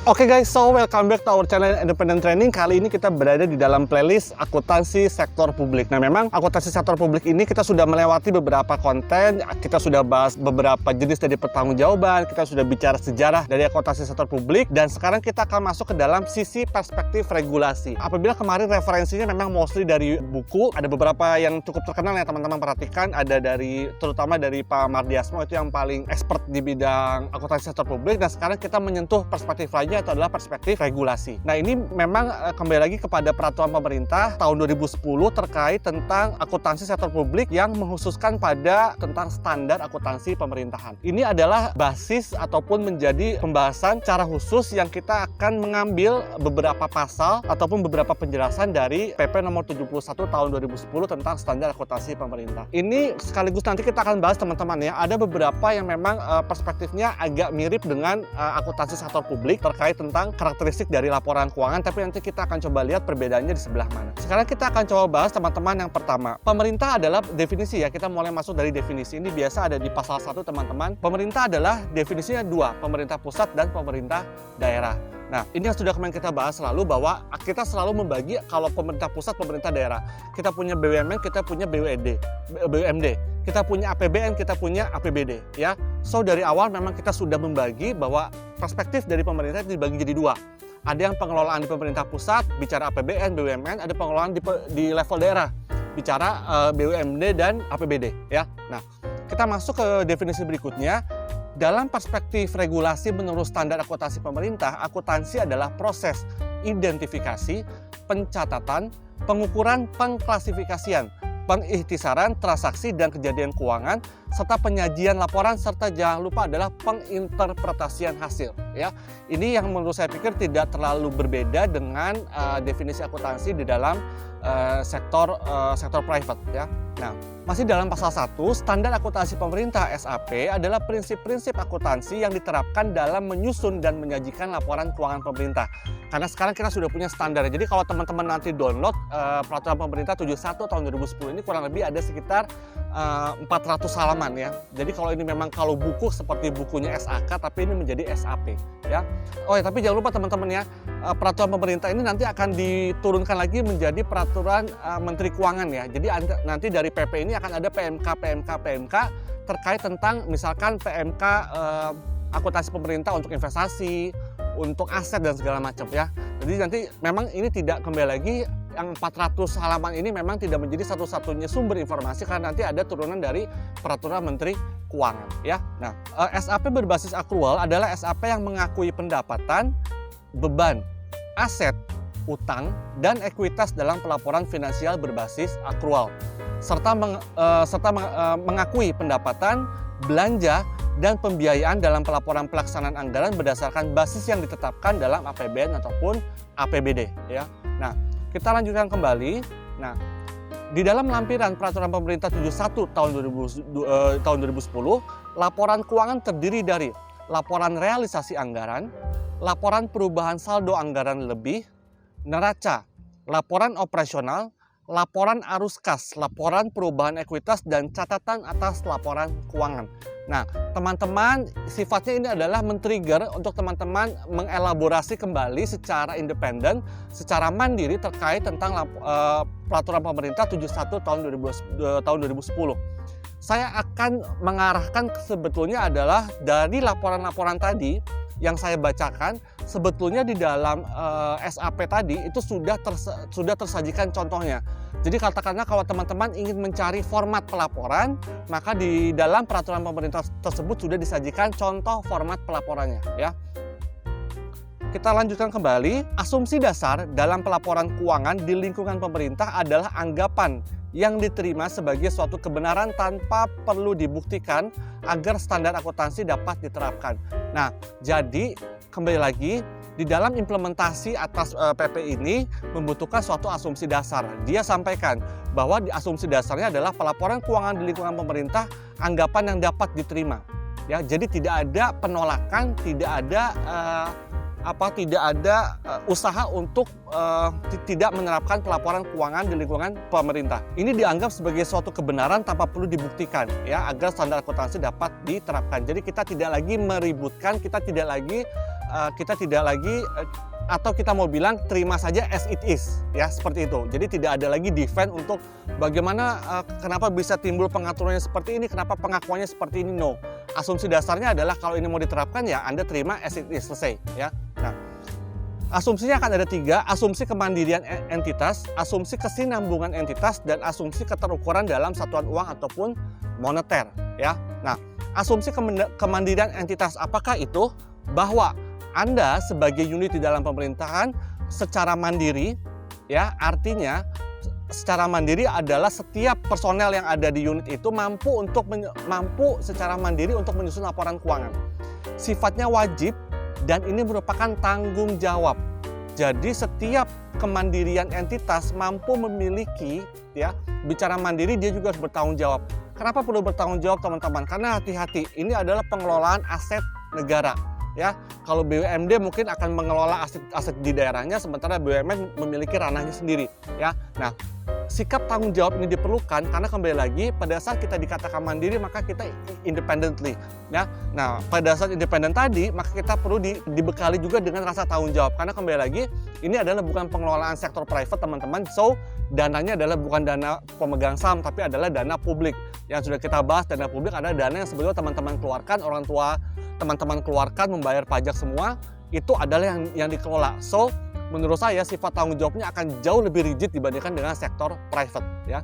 Oke guys, so welcome back to our channel Independent Training. Kali ini kita berada di dalam playlist akuntansi sektor publik. Nah, memang akuntansi sektor publik ini kita sudah melewati beberapa konten, kita sudah bahas beberapa jenis dari pertanggungjawaban, kita sudah bicara sejarah dari akuntansi sektor publik, dan sekarang kita akan masuk ke dalam sisi perspektif regulasi. Apabila kemarin referensinya memang mostly dari buku, ada beberapa yang cukup terkenal yang teman-teman perhatikan, ada terutama dari Pak Mardiasmo, itu yang paling expert di bidang akuntansi sektor publik, dan sekarang kita menyentuh perspektif lainnya, itu adalah perspektif regulasi. Nah, ini memang kembali lagi kepada peraturan pemerintah tahun 2010 terkait tentang akuntansi sektor publik yang mengkhususkan pada tentang standar akuntansi pemerintahan. Ini adalah basis ataupun menjadi pembahasan secara khusus yang kita akan mengambil beberapa pasal ataupun beberapa penjelasan dari PP nomor 71 tahun 2010 tentang standar akuntansi pemerintah. Ini sekaligus nanti kita akan bahas, teman-teman, ya. Ada beberapa yang memang perspektifnya agak mirip dengan akuntansi sektor publik terkait tentang karakteristik dari laporan keuangan, tapi nanti kita akan coba lihat perbedaannya di sebelah mana. Sekarang kita akan coba bahas, teman-teman, yang pertama. Pemerintah adalah definisi, ya. Kita mulai masuk dari definisi. Ini biasa ada di pasal 1, teman-teman. Pemerintah adalah definisinya dua, pemerintah pusat dan pemerintah daerah. Nah, ini yang sudah kemarin kita bahas selalu, bahwa kita selalu membagi kalau pemerintah pusat, pemerintah daerah. Kita punya BUMN, kita punya BUMD. Kita punya APBN, kita punya APBD, ya. So, dari awal memang kita sudah membagi bahwa perspektif dari pemerintah itu dibagi jadi dua. Ada yang pengelolaan di pemerintah pusat, bicara APBN, BUMN, ada pengelolaan di level daerah, bicara BUMD dan APBD, ya. Nah, kita masuk ke definisi berikutnya. Dalam perspektif regulasi menurut standar akuntansi pemerintah, akuntansi adalah proses identifikasi, pencatatan, pengukuran, pengklasifikasian, pengikhtisaran transaksi dan kejadian keuangan, serta penyajian laporan, serta jangan lupa adalah penginterpretasian hasil, ya. Ini yang menurut saya pikir tidak terlalu berbeda dengan definisi akuntansi di dalam sektor private, ya. Nah, masih dalam pasal 1, standar akuntansi pemerintah SAP adalah prinsip-prinsip akuntansi yang diterapkan dalam menyusun dan menyajikan laporan keuangan pemerintah. Karena sekarang kita sudah punya standar. Jadi kalau teman-teman nanti download peraturan pemerintah 71 tahun 2010 ini kurang lebih ada sekitar 400 halaman, ya. Jadi kalau ini memang kalau buku seperti bukunya SAK, tapi ini menjadi SAP, ya. Oh ya, tapi jangan lupa, teman-teman, ya, peraturan pemerintah ini nanti akan diturunkan lagi menjadi peraturan Menteri Keuangan, ya. Jadi nanti dari PP ini akan ada PMK terkait tentang misalkan PMK akuntansi pemerintah untuk investasi, untuk aset dan segala macam, ya. Jadi nanti memang ini tidak, kembali lagi, yang 400 halaman ini memang tidak menjadi satu-satunya sumber informasi, karena nanti ada turunan dari peraturan Menteri Keuangan, ya. Nah, SAP berbasis akrual adalah SAP yang mengakui pendapatan, beban, aset, utang, dan ekuitas dalam pelaporan finansial berbasis akrual, serta mengakui pendapatan, belanja, dan pembiayaan dalam pelaporan pelaksanaan anggaran berdasarkan basis yang ditetapkan dalam APBN ataupun APBD, ya. Nah, kita lanjutkan kembali. Nah, di dalam lampiran peraturan pemerintah 71 tahun 2010, laporan keuangan terdiri dari laporan realisasi anggaran, laporan perubahan saldo anggaran lebih, neraca, laporan operasional, laporan arus kas, laporan perubahan ekuitas, dan catatan atas laporan keuangan. Nah, teman-teman, sifatnya ini adalah men-trigger untuk teman-teman mengelaborasi kembali secara independen, secara mandiri terkait tentang peraturan pemerintah 71 tahun 2010. Saya akan mengarahkan sebetulnya adalah dari laporan-laporan tadi yang saya bacakan, sebetulnya di dalam SAP tadi itu sudah tersajikan contohnya. Jadi katakanlah kalau teman-teman ingin mencari format pelaporan, maka di dalam peraturan pemerintah tersebut sudah disajikan contoh format pelaporannya, ya. Kita lanjutkan kembali. Asumsi dasar dalam pelaporan keuangan di lingkungan pemerintah adalah anggapan yang diterima sebagai suatu kebenaran tanpa perlu dibuktikan agar standar akuntansi dapat diterapkan. Nah, jadi kembali lagi, di dalam implementasi atas PP ini membutuhkan suatu asumsi dasar. Dia sampaikan bahwa di asumsi dasarnya adalah pelaporan keuangan di lingkungan pemerintah anggapan yang dapat diterima. Ya, jadi tidak ada penolakan, tidak ada usaha untuk tidak menerapkan pelaporan keuangan di lingkungan pemerintah. Ini dianggap sebagai suatu kebenaran tanpa perlu dibuktikan, ya, agar standar akuntansi dapat diterapkan. Jadi kita tidak lagi meributkan, kita tidak lagi kita tidak lagi atau kita mau bilang terima saja as it is, ya seperti itu. Jadi tidak ada lagi defend untuk bagaimana kenapa bisa timbul pengaturannya seperti ini, kenapa pengakuannya seperti ini. No, asumsi dasarnya adalah kalau ini mau diterapkan ya Anda terima as it is, selesai ya. Nah, asumsinya akan ada 3, asumsi kemandirian entitas, asumsi kesinambungan entitas, dan asumsi keterukuran dalam satuan uang ataupun moneter ya. Nah, asumsi kemandirian entitas apakah itu? Bahwa Anda sebagai unit di dalam pemerintahan secara mandiri ya, artinya secara mandiri adalah setiap personel yang ada di unit itu mampu secara mandiri untuk menyusun laporan keuangan. Sifatnya wajib dan ini merupakan tanggung jawab. Jadi setiap kemandirian entitas mampu memiliki ya, bicara mandiri dia juga harus bertanggung jawab. Kenapa perlu bertanggung jawab teman-teman? Karena hati-hati, ini adalah pengelolaan aset negara. Ya, kalau BUMD mungkin akan mengelola aset di daerahnya, sementara BUMN memiliki ranahnya sendiri. Ya, nah sikap tanggung jawab ini diperlukan karena kembali lagi pada saat kita dikatakan mandiri maka kita independently. Ya, nah pada saat independen tadi maka kita perlu dibekali juga dengan rasa tanggung jawab karena kembali lagi ini adalah bukan pengelolaan sektor private teman-teman. So dananya adalah bukan dana pemegang saham tapi adalah dana publik. Yang sudah kita bahas, dana publik adalah dana yang sebetulnya teman-teman keluarkan, orang tua teman-teman keluarkan, membayar pajak semua, itu adalah yang dikelola. So, menurut saya sifat tanggung jawabnya akan jauh lebih rigid dibandingkan dengan sektor private. Ya.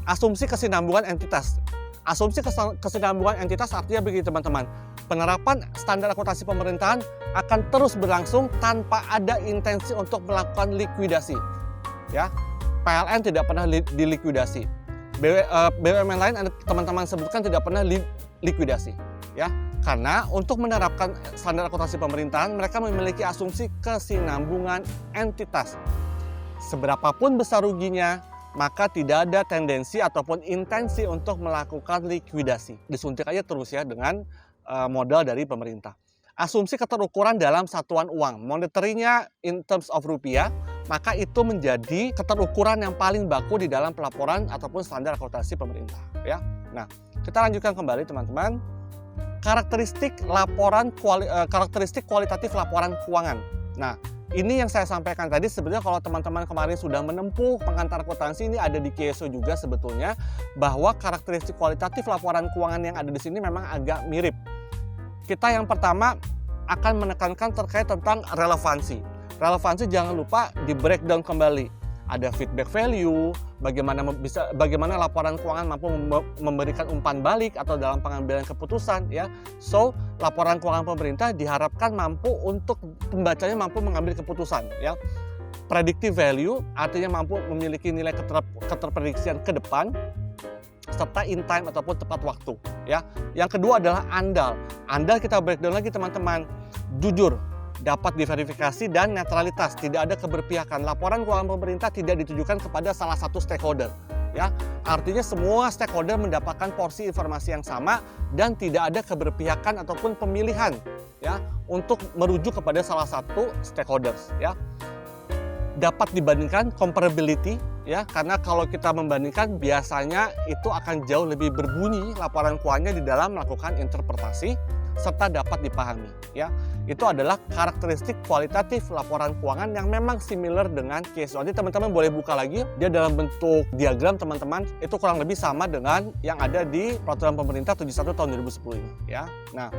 Asumsi kesinambungan entitas. Asumsi kesinambungan entitas artinya begini teman-teman. Penerapan standar akuntansi pemerintahan akan terus berlangsung tanpa ada intensi untuk melakukan likuidasi. Ya, PLN tidak pernah dilikuidasi. BUMN lain teman-teman sebutkan tidak pernah likuidasi. Ya, karena untuk menerapkan standar akuntansi pemerintahan mereka memiliki asumsi kesinambungan entitas. Seberapapun besar ruginya, maka tidak ada tendensi ataupun intensi untuk melakukan likuidasi. Disuntik aja terus ya dengan modal dari pemerintah. Asumsi keterukuran dalam satuan uang, monetary-nya in terms of rupiah, maka itu menjadi keterukuran yang paling baku di dalam pelaporan ataupun standar akuntansi pemerintah. Ya, nah kita lanjutkan kembali teman-teman. Karakteristik kualitatif laporan keuangan. Nah, ini yang saya sampaikan tadi sebenarnya kalau teman-teman kemarin sudah menempuh pengantar akuntansi ini ada di KSO juga sebetulnya bahwa karakteristik kualitatif laporan keuangan yang ada di sini memang agak mirip. Kita yang pertama akan menekankan terkait tentang relevansi. Relevansi jangan lupa di breakdown kembali. Ada feedback value, bagaimana laporan keuangan mampu memberikan umpan balik atau dalam pengambilan keputusan ya. So, laporan keuangan pemerintah diharapkan mampu untuk pembacanya mampu mengambil keputusan ya. Predictive value artinya mampu memiliki nilai keterprediksian ke depan serta in time ataupun tepat waktu ya. Yang kedua adalah andal. Andal kita breakdown lagi teman-teman. Jujur, dapat diverifikasi dan netralitas, tidak ada keberpihakan. Laporan keuangan pemerintah tidak ditujukan kepada salah satu stakeholder. Ya, artinya semua stakeholder mendapatkan porsi informasi yang sama dan tidak ada keberpihakan ataupun pemilihan ya untuk merujuk kepada salah satu stakeholders. Ya, dapat dibandingkan comparability ya karena kalau kita membandingkan biasanya itu akan jauh lebih berbunyi laporan keuangannya di dalam melakukan interpretasi serta dapat dipahami ya. Itu adalah karakteristik kualitatif laporan keuangan yang memang similar dengan case. Jadi teman-teman boleh buka lagi, dia dalam bentuk diagram teman-teman, itu kurang lebih sama dengan yang ada di Peraturan Pemerintah 71 tahun 2010 ini ya. Nah,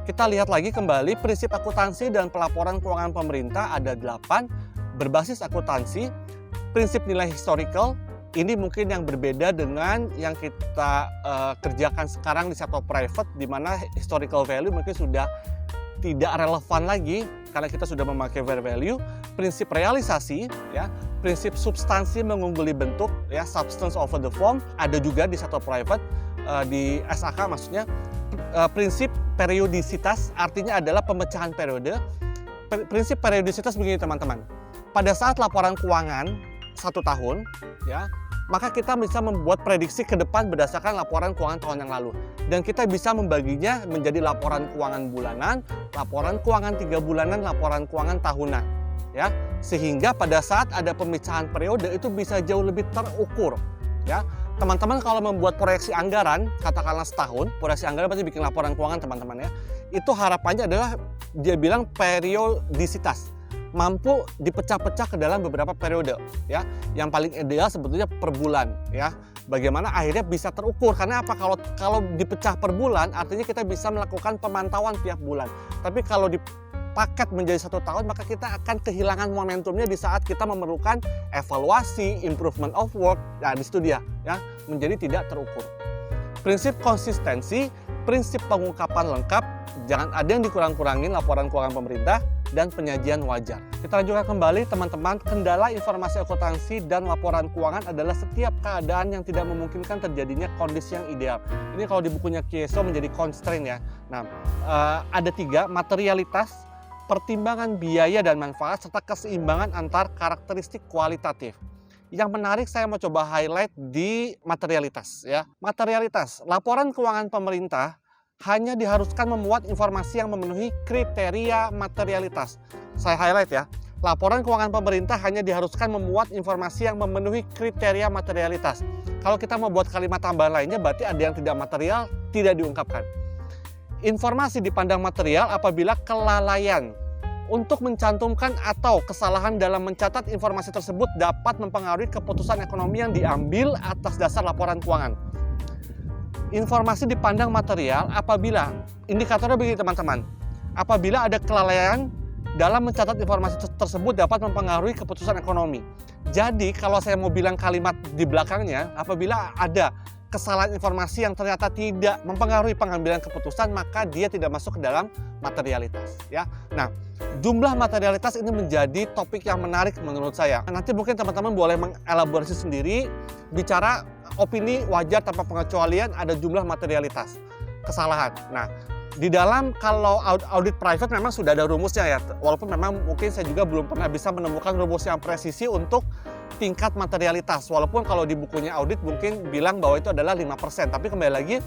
kita lihat lagi kembali prinsip akuntansi dan pelaporan keuangan pemerintah ada 8 berbasis akuntansi, prinsip nilai historical. Ini mungkin yang berbeda dengan yang kita kerjakan sekarang di sektor private, di mana historical value mungkin sudah tidak relevan lagi karena kita sudah memakai fair value. Prinsip realisasi, ya, prinsip substansi mengungguli bentuk, ya, substance over the form, ada juga di sektor private, di SAK maksudnya. Prinsip periodisitas artinya adalah pemecahan periode. Prinsip periodisitas begini teman-teman. Pada saat laporan keuangan 1 tahun, ya, maka kita bisa membuat prediksi ke depan berdasarkan laporan keuangan tahun yang lalu. Dan kita bisa membaginya menjadi laporan keuangan bulanan, laporan keuangan 3 bulanan, laporan keuangan tahunan. Ya, sehingga pada saat ada pemecahan periode itu bisa jauh lebih terukur. Ya, teman-teman kalau membuat proyeksi anggaran, katakanlah setahun, proyeksi anggaran pasti bikin laporan keuangan teman-teman ya. itu harapannya adalah dia bilang periodisitas, mampu dipecah-pecah ke dalam beberapa periode ya. Yang paling ideal sebetulnya per bulan ya. Bagaimana akhirnya bisa terukur, karena apa, kalau dipecah per bulan artinya kita bisa melakukan pemantauan tiap bulan. Tapi kalau dipaket menjadi 1 tahun, maka kita akan kehilangan momentumnya di saat kita memerlukan evaluasi, improvement of work. Nah, di situ dia ya, menjadi tidak terukur. Prinsip konsistensi, prinsip pengungkapan lengkap, jangan ada yang dikurang-kurangin laporan keuangan pemerintah, dan penyajian wajar. Kita lanjutkan kembali teman-teman, kendala informasi akuntansi dan laporan keuangan adalah setiap keadaan yang tidak memungkinkan terjadinya kondisi yang ideal. Ini kalau di bukunya Kieso menjadi constraint ya. Nah, ada 3, materialitas, pertimbangan biaya dan manfaat, serta keseimbangan antar karakteristik kualitatif. Yang menarik saya mau coba highlight di materialitas ya. Materialitas, laporan keuangan pemerintah hanya diharuskan memuat informasi yang memenuhi kriteria materialitas. Saya highlight ya, laporan keuangan pemerintah hanya diharuskan memuat informasi yang memenuhi kriteria materialitas. Kalau kita mau buat kalimat tambahan lainnya, berarti ada yang tidak material, tidak diungkapkan. Informasi dipandang material apabila kelalaian untuk mencantumkan atau kesalahan dalam mencatat informasi tersebut dapat mempengaruhi keputusan ekonomi yang diambil atas dasar laporan keuangan. Informasi dipandang material apabila, indikatornya begini teman-teman, apabila ada kelalaian dalam mencatat informasi tersebut dapat mempengaruhi keputusan ekonomi. Jadi kalau saya mau bilang kalimat di belakangnya, apabila ada kesalahan informasi yang ternyata tidak mempengaruhi pengambilan keputusan, maka dia tidak masuk ke dalam materialitas ya. Nah, jumlah materialitas ini menjadi topik yang menarik menurut saya. Nanti mungkin teman-teman boleh mengelaborasi sendiri, bicara opini wajar tanpa pengecualian, ada jumlah materialitas kesalahan. Nah, di dalam kalau audit private memang sudah ada rumusnya ya, walaupun memang mungkin saya juga belum pernah bisa menemukan rumus yang presisi untuk tingkat materialitas, walaupun kalau di bukunya audit mungkin bilang bahwa itu adalah 5%, tapi kembali lagi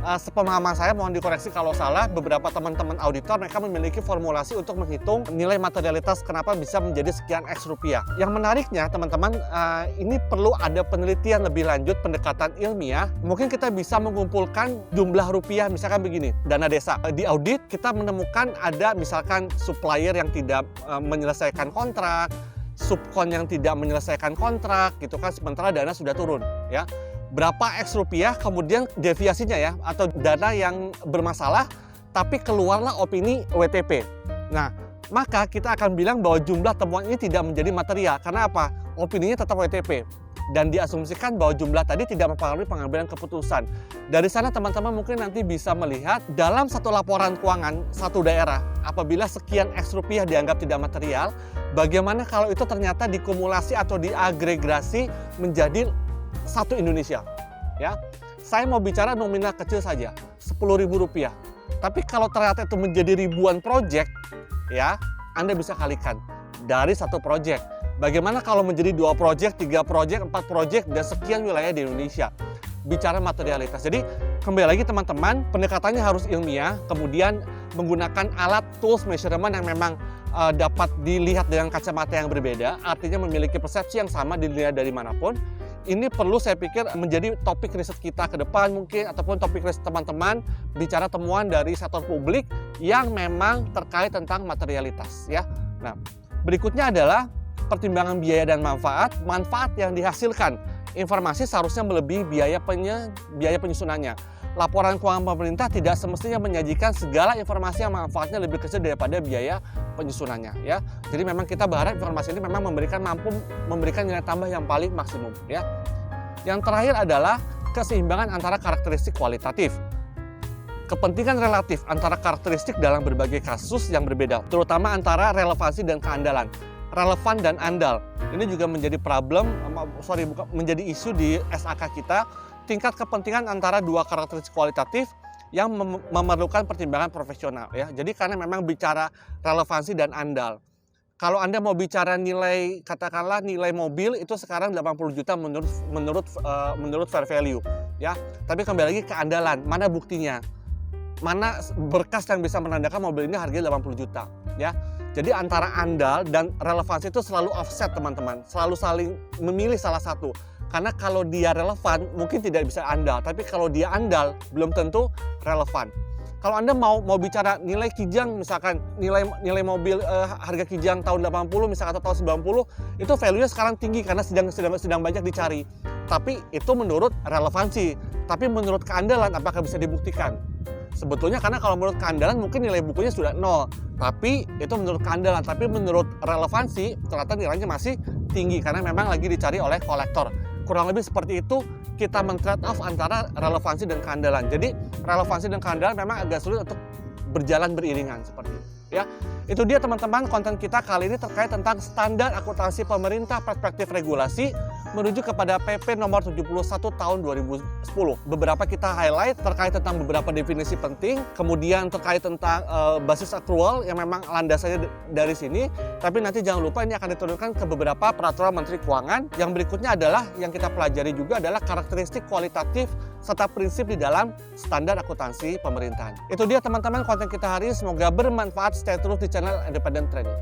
sepemahaman saya, mohon dikoreksi kalau salah, beberapa teman-teman auditor mereka memiliki formulasi untuk menghitung nilai materialitas kenapa bisa menjadi sekian X rupiah. Yang menariknya teman-teman, ini perlu ada penelitian lebih lanjut, pendekatan ilmiah. Mungkin kita bisa mengumpulkan jumlah rupiah, misalkan begini, dana desa. Di audit kita menemukan ada misalkan supplier yang tidak menyelesaikan kontrak, subkon yang tidak menyelesaikan kontrak gitu kan, sementara dana sudah turun ya. Berapa X rupiah kemudian deviasinya ya, atau dana yang bermasalah tapi keluarlah opini WTP. Nah, maka kita akan bilang bahwa jumlah temuan ini tidak menjadi material. Karena apa? Opininya tetap WTP. Dan diasumsikan bahwa jumlah tadi tidak mempengaruhi pengambilan keputusan. Dari sana teman-teman mungkin nanti bisa melihat dalam satu laporan keuangan satu daerah, apabila sekian X rupiah dianggap tidak material, bagaimana kalau itu ternyata dikumulasi atau diagregasi menjadi satu Indonesia ya. Saya mau bicara nominal kecil saja, Rp10.000. Tapi kalau ternyata itu menjadi ribuan proyek ya, Anda bisa kalikan dari satu proyek. Bagaimana kalau menjadi 2 proyek, 3 proyek, 4 proyek, dan sekian wilayah di Indonesia? Bicara materialitas. Jadi kembali lagi teman-teman, pendekatannya harus ilmiah, kemudian menggunakan alat tools measurement yang memang dapat dilihat dengan kacamata yang berbeda, artinya memiliki persepsi yang sama dilihat dari manapun. Ini perlu saya pikir menjadi topik riset kita ke depan mungkin, ataupun topik riset teman-teman bicara temuan dari sektor publik yang memang terkait tentang materialitas ya. Nah, berikutnya adalah pertimbangan biaya dan manfaat. Manfaat yang dihasilkan informasi seharusnya melebihi biaya penyusunannya. Laporan keuangan pemerintah tidak semestinya menyajikan segala informasi yang manfaatnya lebih kecil daripada biaya penyusunannya ya. Jadi memang kita berharap informasi ini memang mampu memberikan nilai tambah yang paling maksimum ya. Yang terakhir adalah keseimbangan antara karakteristik kualitatif. Kepentingan relatif antara karakteristik dalam berbagai kasus yang berbeda, terutama antara relevansi dan keandalan. Relevan dan andal. Ini juga menjadi menjadi isu di SAK kita. Tingkat kepentingan antara dua karakteristik kualitatif yang memerlukan pertimbangan profesional ya. Jadi karena memang bicara relevansi dan andal. Kalau Anda mau bicara nilai, katakanlah nilai mobil itu sekarang 80 juta menurut fair value ya. Tapi kembali lagi ke andalan, mana buktinya? Mana berkas yang bisa menandakan mobil ini harganya 80 juta ya. Jadi antara andal dan relevansi itu selalu offset teman-teman, selalu saling memilih salah satu. Karena kalau dia relevan mungkin tidak bisa andal, tapi kalau dia andal belum tentu relevan. Kalau Anda mau bicara nilai kijang, misalkan nilai mobil harga kijang tahun 80 misalkan atau tahun 90, itu value-nya sekarang tinggi karena sedang banyak dicari. Tapi itu menurut relevansi. Tapi menurut keandalan apakah bisa dibuktikan? Sebetulnya karena kalau menurut keandalan mungkin nilai bukunya sudah 0. Tapi itu menurut keandalan. Tapi menurut relevansi ternyata nilainya masih tinggi karena memang lagi dicari oleh kolektor. Kurang lebih seperti itu kita men-trade off antara relevansi dan keandalan. Jadi relevansi dan keandalan memang agak sulit untuk berjalan beriringan seperti itu. Ya, itu dia teman-teman konten kita kali ini terkait tentang standar akuntansi pemerintah perspektif regulasi menuju kepada PP nomor 71 tahun 2010. Beberapa kita highlight terkait tentang beberapa definisi penting, kemudian terkait tentang basis accrual yang memang landasannya dari sini, tapi nanti jangan lupa ini akan diturunkan ke beberapa peraturan Menteri Keuangan. Yang berikutnya adalah yang kita pelajari juga adalah karakteristik kualitatif serta prinsip di dalam standar akuntansi pemerintahan. Itu dia teman-teman konten kita hari ini, semoga bermanfaat. Stay terus di channel Independent Training.